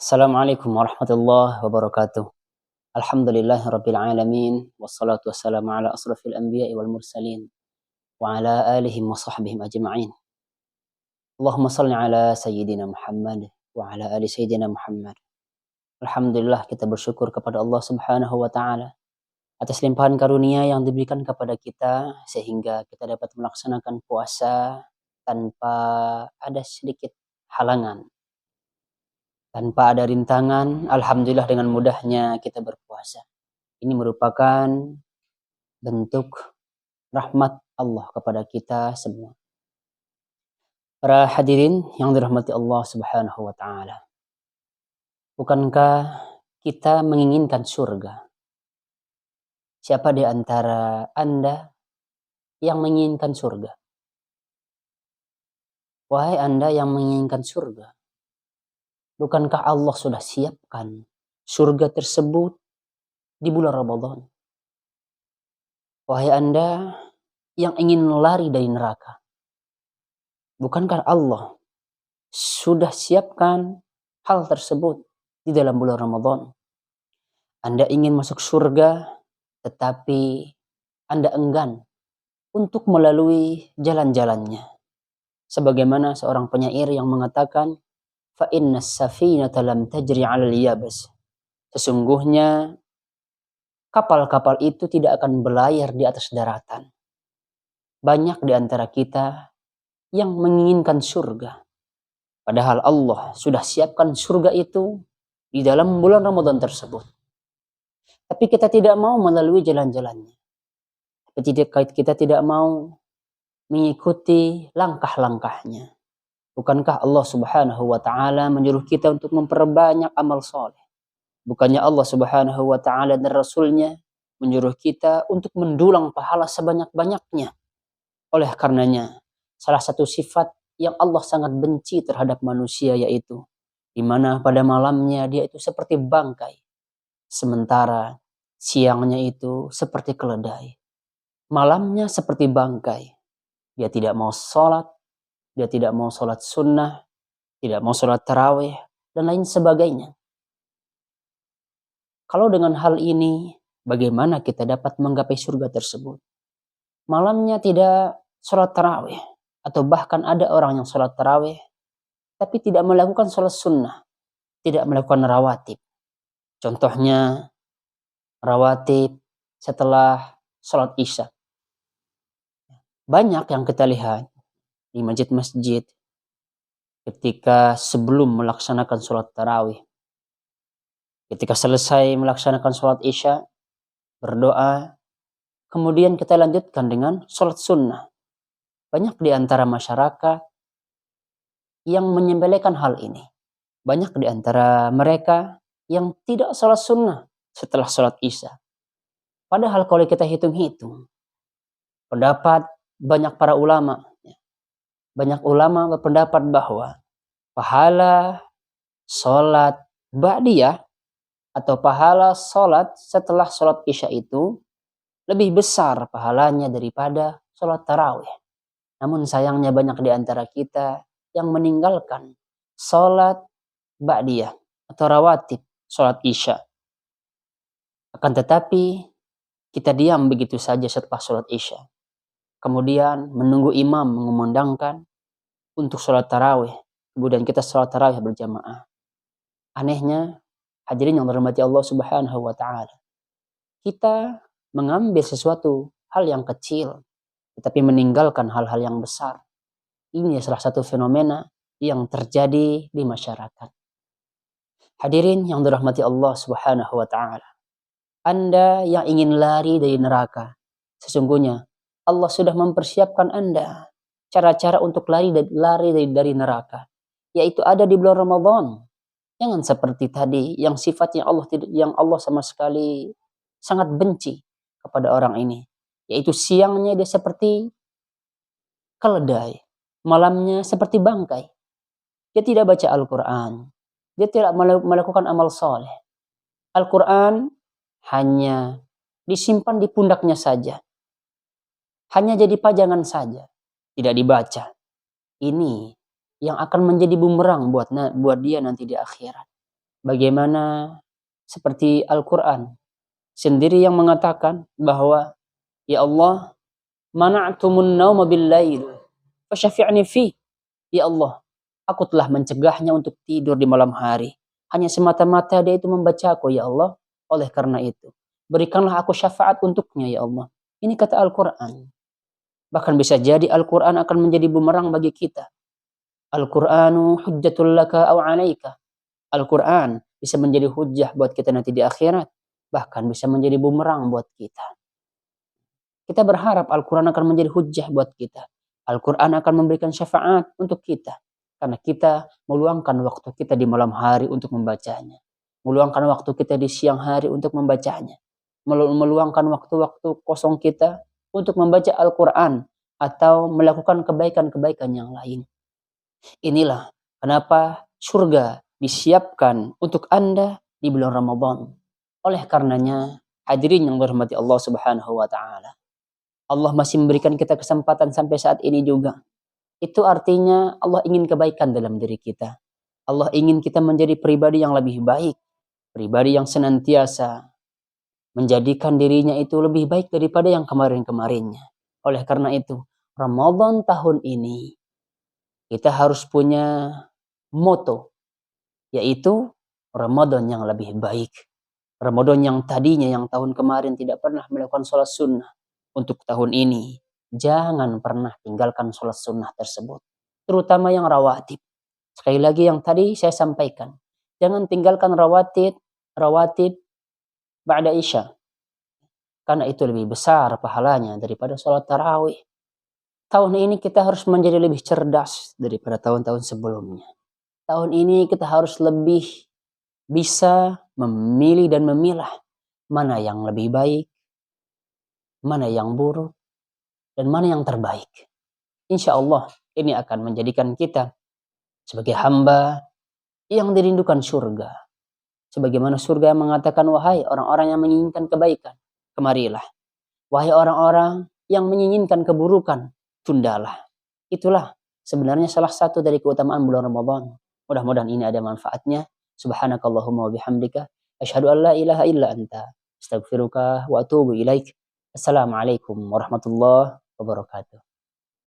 Assalamualaikum warahmatullahi wabarakatuh. Alhamdulillahirabbil alamin wassalatu wassalamu ala asrofil anbiya'i wal mursalin wa ala alihim wa sahbihim ajma'in. Allahumma shalli ala sayyidina Muhammad wa ala ali sayyidina Muhammad. Alhamdulillah, kita bersyukur kepada Allah Subhanahu wa taala atas limpahan karunia yang diberikan kepada kita sehingga kita dapat melaksanakan puasa tanpa ada sedikit halangan. Tanpa ada rintangan, alhamdulillah dengan mudahnya kita berpuasa. Ini merupakan bentuk rahmat Allah kepada kita semua. Para hadirin yang dirahmati Allah Subhanahu wa taala. Bukankah kita menginginkan surga? Siapa di antara Anda yang menginginkan surga? Wahai Anda yang menginginkan surga, bukankah Allah sudah siapkan surga tersebut di bulan Ramadan? Wahai Anda yang ingin lari dari neraka, bukankah Allah sudah siapkan hal tersebut di dalam bulan Ramadan? Anda ingin masuk surga, tetapi Anda enggan untuk melalui jalan-jalannya. Sebagaimana seorang penyair yang mengatakan, fa inna as-safinata lam tajri 'alal yabas. Sesungguhnya kapal-kapal itu tidak akan berlayar di atas daratan. Banyak di antara kita yang menginginkan surga, padahal Allah sudah siapkan surga itu di dalam bulan Ramadan tersebut. Tapi kita tidak mau melalui jalan-jalannya. Tapi kita tidak mau mengikuti langkah-langkahnya. Bukankah Allah Subhanahu wa taala menyuruh kita untuk memperbanyak amal soleh? Bukannya Allah Subhanahu wa taala dan Rasulnya menyuruh kita untuk mendulang pahala sebanyak-banyaknya? Oleh karenanya, salah satu sifat yang Allah sangat benci terhadap manusia yaitu di mana pada malamnya dia itu seperti bangkai, sementara siangnya itu seperti keledai. Malamnya seperti bangkai. Dia tidak mau sholat, dia tidak mau sholat sunnah, tidak mau sholat tarawih, dan lain sebagainya. Kalau dengan hal ini, bagaimana kita dapat menggapai surga tersebut? Malamnya tidak sholat tarawih, atau bahkan ada orang yang sholat tarawih, tapi tidak melakukan sholat sunnah, tidak melakukan rawatib. Contohnya, rawatib setelah sholat isya. Banyak yang kita lihat di masjid-masjid ketika sebelum melaksanakan sholat tarawih, ketika selesai melaksanakan sholat isya, berdoa, kemudian kita lanjutkan dengan sholat sunnah. Banyak di antara masyarakat yang menyepelekan hal ini. Banyak di antara mereka yang tidak sholat sunnah setelah sholat isya. Padahal kalau kita hitung-hitung, pendapat banyak para ulama, banyak ulama berpendapat bahwa pahala sholat ba'diyah atau pahala sholat setelah sholat isya itu lebih besar pahalanya daripada sholat tarawih. Namun sayangnya banyak di antara kita yang meninggalkan sholat ba'diyah atau rawatib sholat isya. Akan tetapi kita diam begitu saja setelah sholat isya. Kemudian menunggu imam mengumandangkan untuk sholat tarawih. Kemudian kita sholat tarawih berjamaah. Anehnya, hadirin yang dirahmati Allah Subhanahu wa taala, kita mengambil sesuatu hal yang kecil, tetapi meninggalkan hal-hal yang besar. Ini salah satu fenomena yang terjadi di masyarakat. Hadirin yang dirahmati Allah Subhanahu wa taala, Anda yang ingin lari dari neraka, sesungguhnya Allah sudah mempersiapkan Anda cara-cara untuk lari dari neraka, yaitu ada di bulan Ramadan. Jangan seperti tadi yang sifatnya yang Allah sama sekali sangat benci kepada orang ini, yaitu siangnya dia seperti keledai, malamnya seperti bangkai. Dia tidak baca Al-Quran, dia tidak melakukan amal soleh. Al-Quran hanya disimpan di pundaknya saja, hanya jadi pajangan saja, tidak dibaca. Ini yang akan menjadi bumerang buat dia nanti di akhirat. Bagaimana seperti Al-Quran sendiri yang mengatakan bahwa ya Allah, mana'tumun nauma bil-lail fasyafi'ni fi. Ya Allah, aku telah mencegahnya untuk tidur di malam hari. Hanya semata-mata dia itu membacaku ya Allah. Oleh karena itu, berikanlah aku syafaat untuknya ya Allah. Ini kata Al-Quran. Bahkan bisa jadi Al-Quran akan menjadi bumerang bagi kita. Al-Quranu hujjatul laka aw 'alaika. Al-Quran bisa menjadi hujjah buat kita nanti di akhirat. Bahkan bisa menjadi bumerang buat kita. Kita berharap Al-Quran akan menjadi hujjah buat kita. Al-Quran akan memberikan syafaat untuk kita. Karena kita meluangkan waktu kita di malam hari untuk membacanya. Meluangkan waktu kita di siang hari untuk membacanya. Meluangkan waktu-waktu kosong kita untuk membaca Al-Quran. Atau melakukan kebaikan-kebaikan yang lain. Inilah kenapa surga disiapkan untuk Anda di bulan Ramadan. Oleh karenanya, hadirin yang dirahmati Allah Subhanahu wa taala. Allah masih memberikan kita kesempatan sampai saat ini juga. Itu artinya Allah ingin kebaikan dalam diri kita. Allah ingin kita menjadi pribadi yang lebih baik, pribadi yang senantiasa menjadikan dirinya itu lebih baik daripada yang kemarin-kemarinnya. Oleh karena itu, Ramadan tahun ini kita harus punya moto, yaitu Ramadan yang lebih baik. Ramadan yang tadinya yang tahun kemarin tidak pernah melakukan sholat sunnah, untuk tahun ini jangan pernah tinggalkan sholat sunnah tersebut, terutama yang rawatib. Sekali lagi yang tadi saya sampaikan, jangan tinggalkan rawatib ba'da isya, karena itu lebih besar pahalanya daripada sholat tarawih. Tahun ini kita harus menjadi lebih cerdas daripada tahun-tahun sebelumnya. Tahun ini kita harus lebih bisa memilih dan memilah mana yang lebih baik, mana yang buruk, dan mana yang terbaik. Insya Allah ini akan menjadikan kita sebagai hamba yang dirindukan surga. Sebagaimana surga mengatakan, wahai orang-orang yang menginginkan kebaikan, kemarilah. Wahai orang-orang yang menginginkan keburukan, tundalah. Itulah sebenarnya salah satu dari keutamaan bulan Ramadan. Mudah-mudahan ini ada manfaatnya. Subhanakallahumma wa bihamdika asyhadu an la ilaha illa anta astaghfiruka wa atubu ilaik. Assalamualaikum warahmatullahi wabarakatuh.